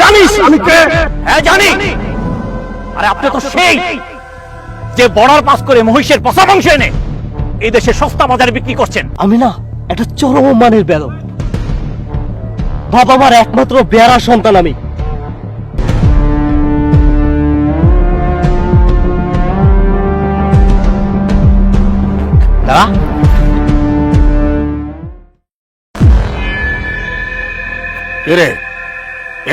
জানিস আমি কে? হ্যাঁ জানি। আরে আপনি তো সেই যে বর্ডার পাস করে মহিষের পচা মাংস এনে এই দেশে সস্তা বাজারে বিক্রি করছেন। আমি না একটা চরম মানের বেদম। বাবা মার একমাত্র বেয়ারা সন্তান আমি। দাঁড়া, রে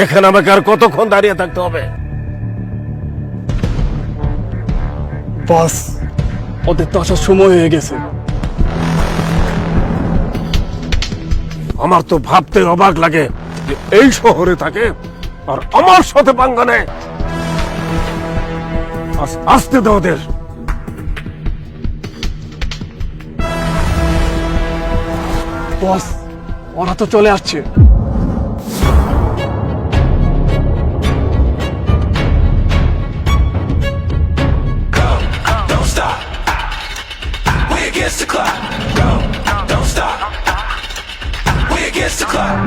এখানে আমাকে আর কতক্ষণ দাঁড়িয়ে থাকতে হবে? বস, ওদের তো আসার সময় হয়ে গেছে। আমার তো ভাবতে অবাক লাগে যে এই শহরে থাকে আর আমার সাথে পাঙ্গা নেয়। আসতে দাও ওদের। বস, ওরা তো চলে আসছে। Don't stop. We against the clock. Go, don't stop. We against the clock.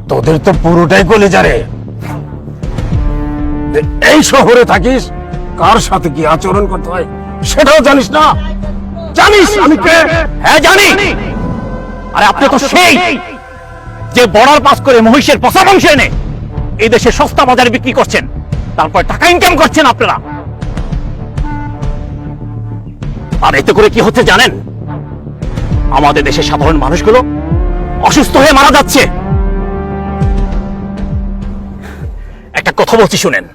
তোদের তো পুরোটাই কলেজা রে। এই শহরে থাকিস, কার সাথে কি আচরণ করতে হয় সেটাও জানিস না। জানিস আমি কে? হ্যাঁ জানি। আরে আপনি তো সেই যে বর্ডার পাস করে মহিষের পচা মাংস এনে এই দেশে সস্তা বাজারে বিক্রি করছেন, তারপর টাকা ইনকাম করছেন আপনারা। আর এতে করে কি হচ্ছে জানেন? আমাদের দেশের সাধারণ মানুষগুলো অসুস্থ হয়ে মারা যাচ্ছে। একটা কথা বলছি শুনেন,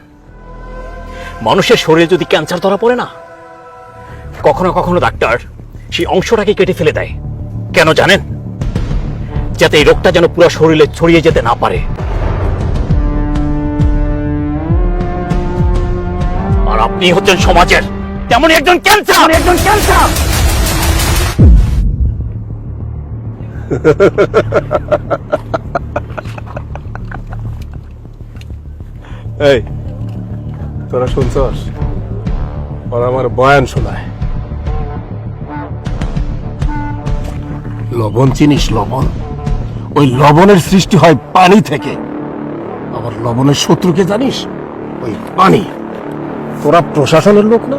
মানুষের শরীরে যদি ক্যান্সার ধরা পড়ে না, কখনো কখনো ডাক্তার সেই অংশটাকে কেটে ফেলে দেয়। কেন জানেন? যাতে এই রোগটা যেন পুরো শরীরে ছড়িয়ে যেতে না পারে। আর আপনি হচ্ছেন সমাজের তেমনই একজন ক্যান্সার। এই তোরা শুনছস? ওরা আমার বয়ান শোনায়। লবণ চিনিস? লবণ, ওই লবণের সৃষ্টি হয় পানি থেকে। আবার লবণের শত্রুকে জানিস? ওই পানি। তোরা প্রশাসনের লোক না?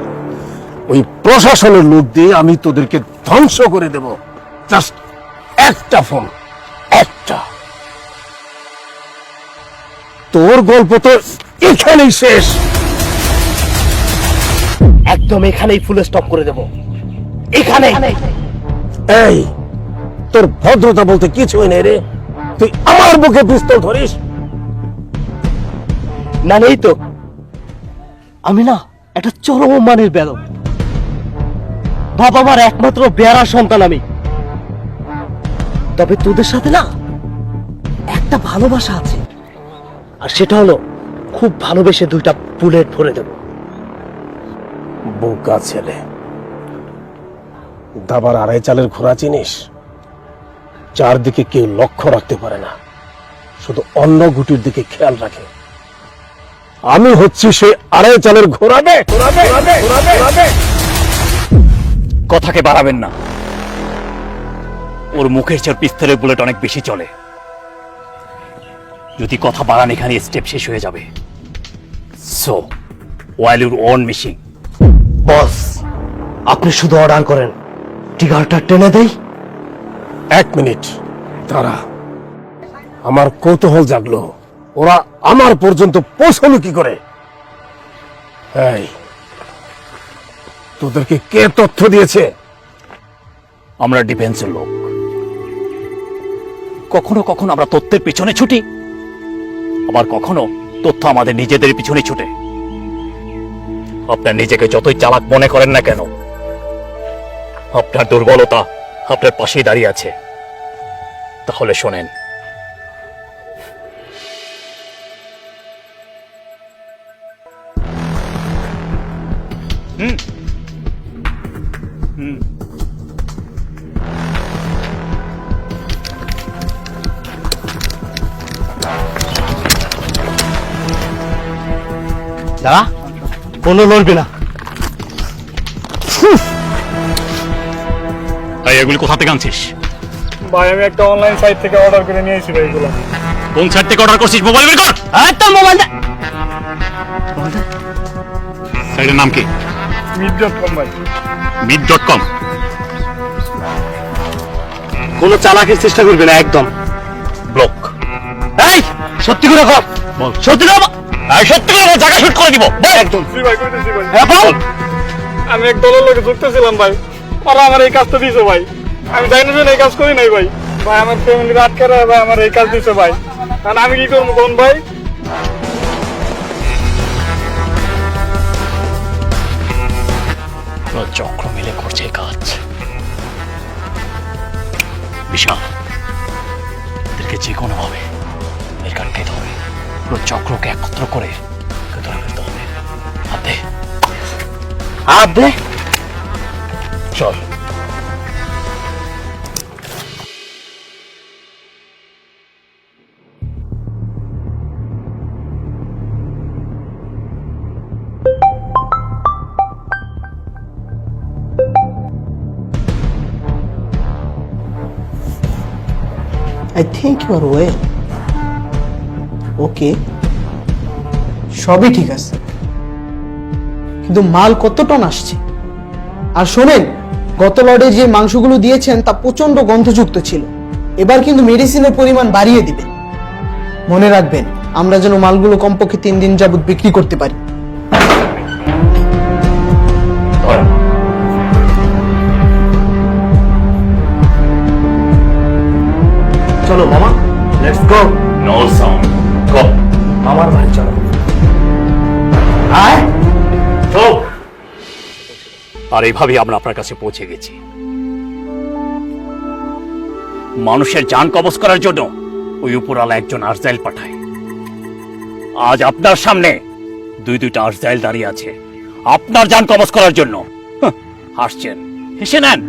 ওই প্রশাসনের লোক দিয়ে আমি তোদেরকে ধ্বংস করে দেব। জাস্ট একটা ফোন, একটা। তোর গল্প তো এখানেই শেষ। একদম এখানেই ফুল স্টপ করে দেব। এখানে এই তোর ভদ্রতা বলতে কিছুই নেই রে। তুই আমার বুকে পিস্তল ধরিস? না, নেই তো। আমি না একটা চরম মানের বেদম। বাবা মার একমাত্র বেয়ারা সন্তান আমি। তবে তোদের সাথে না একটা ভালোবাসা আছে, আর সেটা হলো খুব ভালোবেসে দুইটা বুলেট ভরে দেব। বোকা ছেলে। দাবার আড়াই চালের ঘোড়া চিনিস? চারদিকে কেউ লক্ষ্য রাখতে পারে না, শুধু অন্য গুটির দিকে খেয়াল রাখে। আমি হচ্ছি সে আড়াই চালের ঘোড়া। কথাকে বাড়াবেন না। ওর মুখের চেয়ে পিস্তলের বুলেট অনেক বেশি চলে। যদি কথা বাড়ান এখানে স্টেপ শেষ হয়ে যাবে। So while your own missing. Boss, আপনি শুধু অর্ডার করেন, ট্রিগারটা টেনে দেই। এক মিনিট দাঁড়া, আমার কৌতূহল জাগলো। ওরা আমার পর্যন্ত পৌঁছলো কি করে? এই তোদেরকে কে তথ্য দিয়েছে? আমরা ডিফেন্সের লোক। কখনো কখনো আমরা তথ্যের পিছনে ছুটি, আবার কখনো তথ্য আমাদের নিজেদের পিছনে ছুটে। আপনার নিজেকে যতই চালাক মনে করেন না কেন, আপনার দুর্বলতা আপনার পাশেই দাঁড়িয়ে আছে। তাহলে শোনেন, দাঁড়া, কোনো লড়বে না। তাই এগুলি কোথা থেকে আনছিস? ভাই আমি একটা অনলাইন সাইট থেকে অর্ডার করে নিয়েছি ভাই এগুলো। কোন সাইট থেকে অর্ডার করছিস? মোবাইল বের কর। তোর মোবাইল দে। সাইটের নাম কি? meet.com ভাই। meet.com। কোনো চালাকির চেষ্টা করবে না একদম। ব্লক। এই সত্যি করে কর, বল। সত্যি করে বল। সত্যি করে জায়গা শুট করে দিব। বল। একদম। জি ভাই কইতেছি ভাই। হ্যাঁ বল। আমি এক দলের লোকে যুক্তছিলাম ভাই, ওরা আমার এই কাজটা দিয়েছে ভাই। আমি জানি না এই কাজ করি নাই ভাই। ভাই আমার ফ্যামিলির আটকে রাখা ভাই আমার এই কাজ দিয়েছে ভাই। কারণ আমি কি করবো কোন ভাই? পুরো চক্র মিলে করছে এই কাজ। বিশাল, এদেরকে যে কোনো ভাবে বের কাটতে হবে। পুরো চক্রকে একত্র করে ধরে ফেলতে হবে। হাত দে। হাত দে। চল। I think you are well. ওকে, সবই ঠিক আছে, কিন্তু মাল কত টন আসছে? আর শোনেন, গত লটে যে মাংসগুলো দিয়েছেন তা প্রচন্ড গন্ধযুক্ত ছিল। এবার কিন্তু মেডিসিনের পরিমাণ বাড়িয়ে দিবেন। মনে রাখবেন, আমরা যেন মালগুলো কমপক্ষে 3 দিন যাবত বিক্রি করতে পারি। চলো মামা, let's go. No sound. Go. আমার ভাই চলো। আয়। চল। আর এইভাবেই আমরা আপনার কাছে পৌঁছে গেছি। মানুষের জান কবজ করার জন্য ওই উপরালা একজন আরজাইল পাঠায়। আজ আপনার সামনে দুইটা আরজাইল দাঁড়িয়ে আছে আপনার জান কবজ করার জন্য। হাসছেন, হেসে নেন।